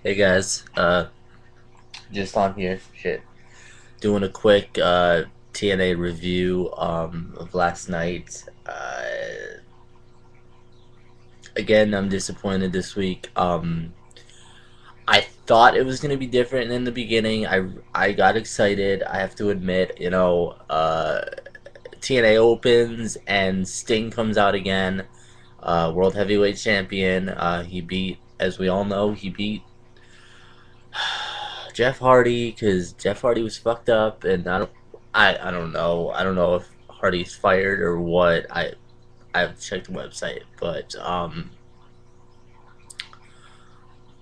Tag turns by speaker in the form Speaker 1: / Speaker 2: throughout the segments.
Speaker 1: Hey guys, just on here, doing a quick TNA review of last night. Again, I'm disappointed this week. I thought it was gonna be different in the beginning. I got excited. I have to admit, TNA opens and Sting comes out again, World Heavyweight Champion. He beat, as we all know, he beat Jeff Hardy because Jeff Hardy was fucked up, and I don't know. I don't know if Hardy's fired or what. I've checked the website, but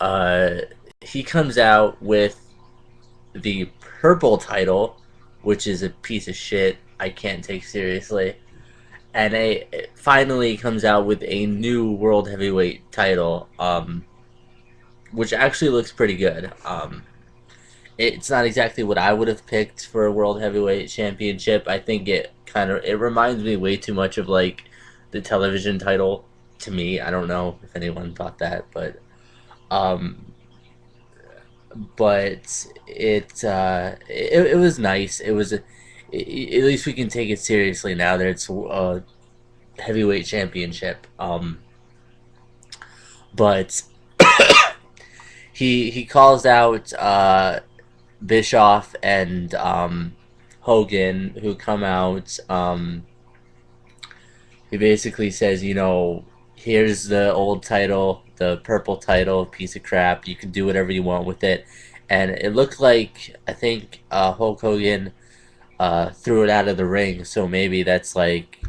Speaker 1: uh, he comes out with the purple title, which is a piece of shit. I can't take seriously, and it finally comes out with a new world heavyweight title, which actually looks pretty good. It's not exactly what I would have picked for a world heavyweight championship. I think it reminds me way too much of like the television title to me. I don't know if anyone thought that, um but it was nice. At least we can take it seriously now that it's a heavyweight championship. But he calls out Bischoff and Hogan, who come out. He basically says, here's the old title, the purple title, piece of crap. You can do whatever you want with it. And it looked like, I think, Hulk Hogan threw it out of the ring. So maybe that's like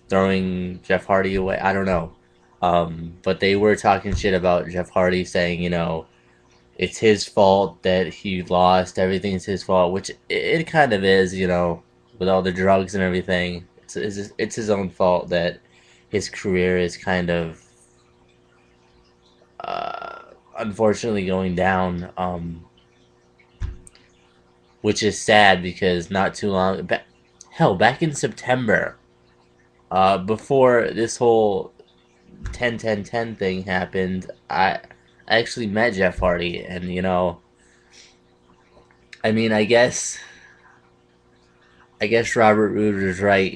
Speaker 1: throwing Jeff Hardy away. I don't know. But they were talking shit about Jeff Hardy, saying, it's his fault that he lost. Everything's his fault, which it kind of is, with all the drugs and everything. It's his own fault that his career is kind of uh, unfortunately going down, which is sad because not too long, back in September, before this whole 10-10-10 thing happened, I actually met Jeff Hardy, and I mean, I guess Robert Roode was right.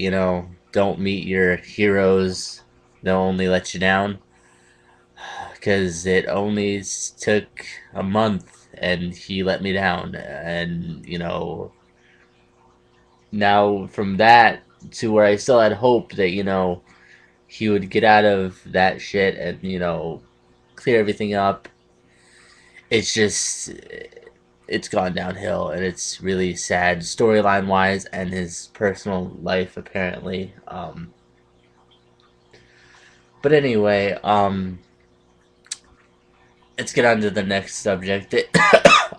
Speaker 1: Don't meet your heroes; they'll only let you down. Because it only took a month, and he let me down. And now from that to where I still had hope that he would get out of that shit and clear everything up. It's just it's gone downhill, and it's really sad storyline wise and his personal life apparently. But anyway, let's get on to the next subject.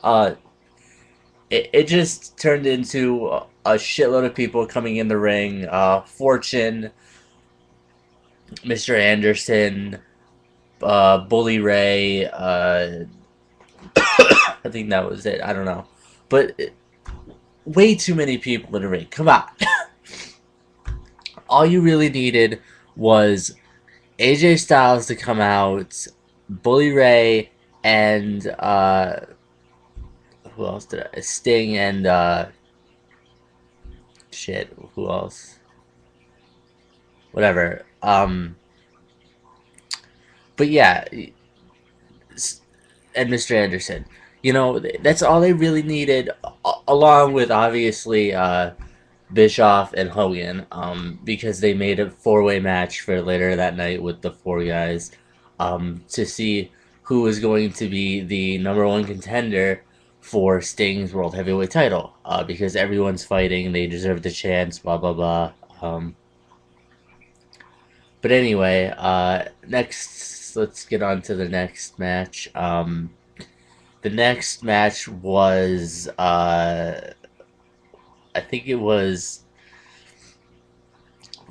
Speaker 1: Uh, it just turned into a shitload of people coming in the ring. Fortune, Mr. Anderson, Bully Ray. I think that was it. I don't know, but way too many people in the ring. Come on. All you really needed was AJ Styles to come out, Bully Ray, and who else did I? Sting and shit. Who else? Whatever. But yeah, and Mr. Anderson. That's all they really needed, along with obviously Bischoff and Hogan, because they made a four-way match for later that night with the four guys, to see who was going to be the number one contender for Sting's World Heavyweight title. Because everyone's fighting, they deserve the chance, blah, blah, blah. But anyway, next, let's get on to the next match. The next match was, I think it was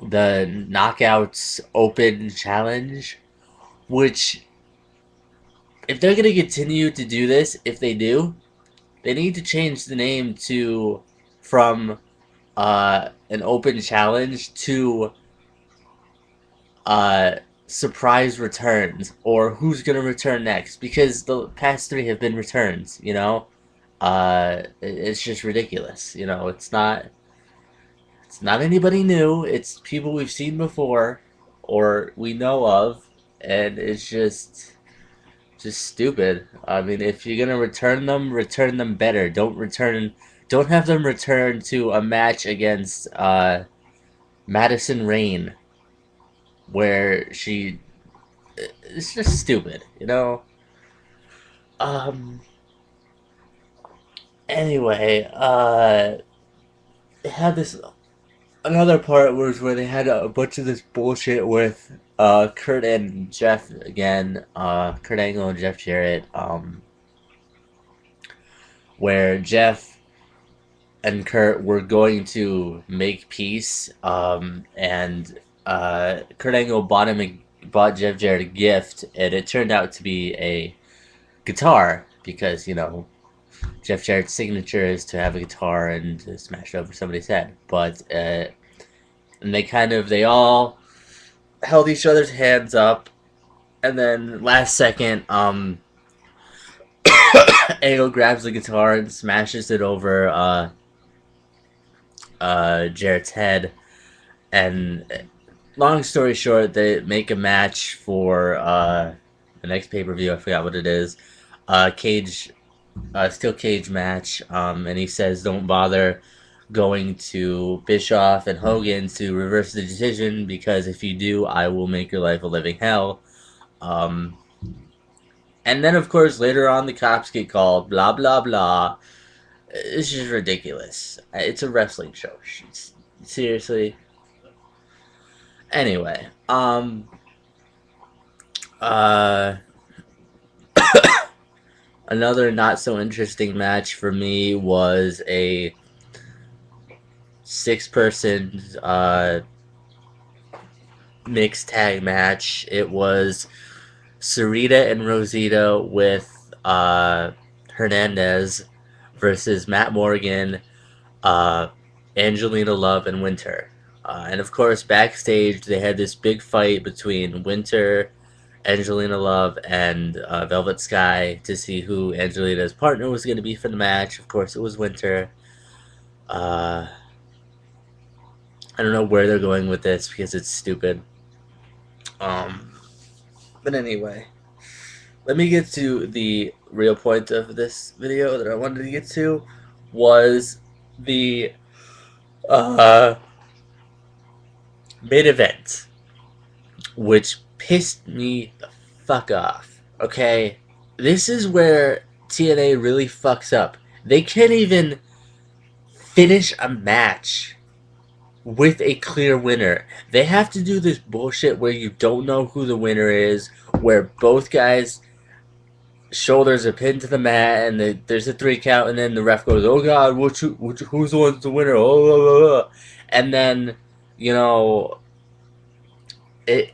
Speaker 1: the Knockouts Open Challenge, which, if they're going to continue to do this, if they do, they need to change the name from an open challenge to surprise returns or who's gonna return next, because the past three have been returns. It's just ridiculous. It's not anybody new. It's people we've seen before or we know of, and it's just stupid. I mean, if you're gonna return them better. Don't have them return to a match against Madison Rain, where it's just stupid. Um. Anyway, they had this another part was where they had a bunch of this bullshit with Kurt and Jeff again, Kurt Angle and Jeff Jarrett, where Jeff and Kurt were going to make peace, and Kurt Angle bought Jeff Jarrett a gift, and it turned out to be a guitar because Jeff Jarrett's signature is to have a guitar and to smash it over somebody's head. But and they all held each other's hands up, and then last second, Angle grabs the guitar and smashes it over Jarrett's head. And long story short, they make a match for the next pay per view. I forgot what it is. Steel cage match. And he says, "Don't bother going to Bischoff and Hogan to reverse the decision, because if you do, I will make your life a living hell." And then, of course, later on, the cops get called. Blah blah blah. It's just ridiculous. It's a wrestling show. Seriously. Anyway, uh, another not so interesting match for me was a 6-person mixed tag match. It was Sarita and Rosita with Hernandez versus Matt Morgan, Angelina Love, and Winter. And of course, backstage, they had this big fight between Winter, Angelina Love, and Velvet Sky to see who Angelina's partner was going to be for the match. Of course, it was Winter. I don't know where they're going with this because it's stupid. But anyway, let me get to the real point of this video that I wanted to get to, was the main event, which pissed me the fuck off. Okay, this is where TNA really fucks up. They can't even finish a match with a clear winner. They have to do this bullshit where you don't know who the winner is, where both guys' shoulders are pinned to the mat, and there's a 3 count, and then the ref goes, "Oh God, who's the one's the winner?" Oh, and then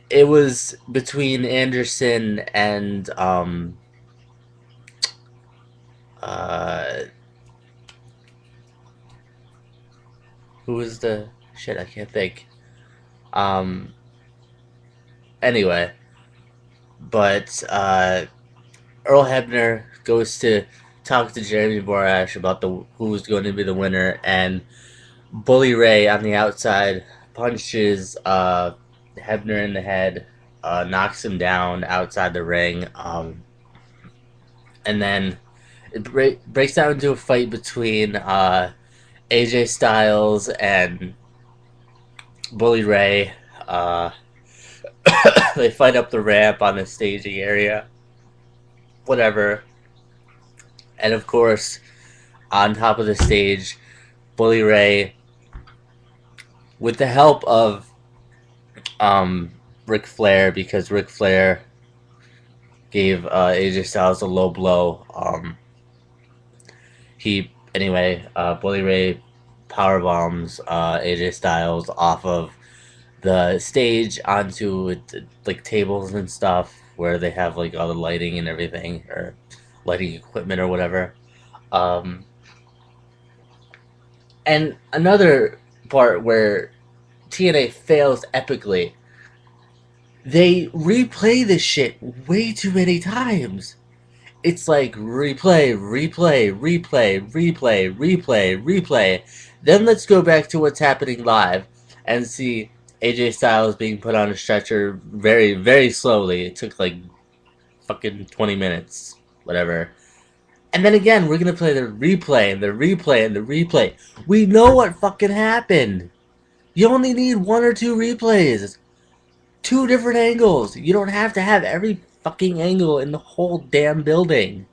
Speaker 1: it was between Anderson and who was the shit? I can't think. Anyway, but Earl Hebner goes to talk to Jeremy Borash about who's going to be the winner, and Bully Ray on the outside punches Hebner in the head, knocks him down outside the ring, and then it breaks down into a fight between AJ Styles and Bully Ray. They fight up the ramp on the staging area, whatever. And of course, on top of the stage, Bully Ray, with the help of Ric Flair, because Ric Flair gave AJ Styles a low blow. Bully Ray power bombs AJ Styles off of the stage onto like tables and stuff where they have like all the lighting and everything, or lighting equipment or whatever. And another part where TNA fails epically, They replay this shit way too many times. It's like replay, replay, replay, replay, replay, replay. Then let's go back to what's happening live and see AJ Styles being put on a stretcher very, very slowly. It took like fucking 20 minutes, whatever. And then again, we're gonna play the replay and the replay and the replay. We know what fucking happened. You only need one or two replays. Two different angles. You don't have to have every fucking angle in the whole damn building.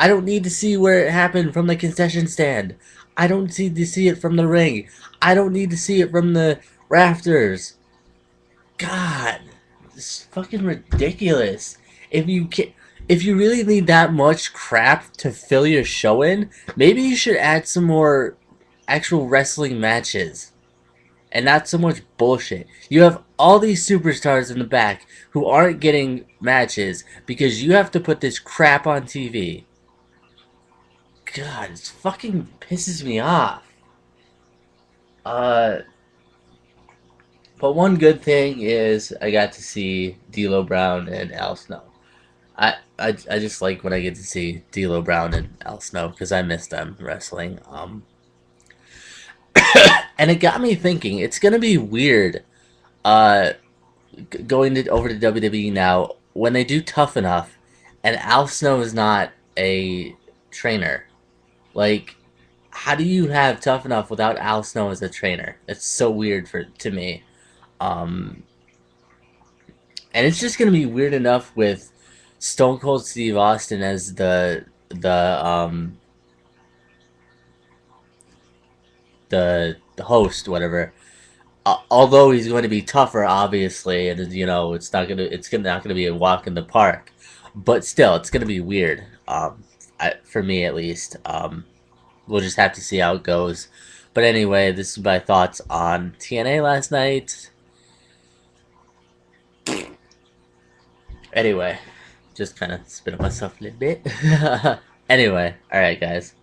Speaker 1: I don't need to see where it happened from the concession stand. I don't need to see it from the ring. I don't need to see it from the rafters. God, this is fucking ridiculous. If you can, if you really need that much crap to fill your show in, maybe you should add some more actual wrestling matches and not so much bullshit. You have all these superstars in the back who aren't getting matches because you have to put this crap on TV. God, it fucking pisses me off. Uh, but one good thing is I got to see D'Lo Brown and Al Snow. I just like when I get to see D'Lo Brown and Al Snow because I miss them wrestling. And it got me thinking. It's gonna be weird. Uh, going over to WWE now when they do Tough Enough, and Al Snow is not a trainer. Like, how do you have Tough Enough without Al Snow as a trainer? It's so weird to me. Um, and it's just gonna be weird enough with Stone Cold Steve Austin as the the host, whatever. Although he's going to be tougher, obviously, and not gonna be a walk in the park, but still, it's gonna be weird. For me at least. We'll just have to see how it goes. But anyway, this is my thoughts on TNA last night. Anyway, just kind of spit on myself a little bit. Anyway, alright, guys.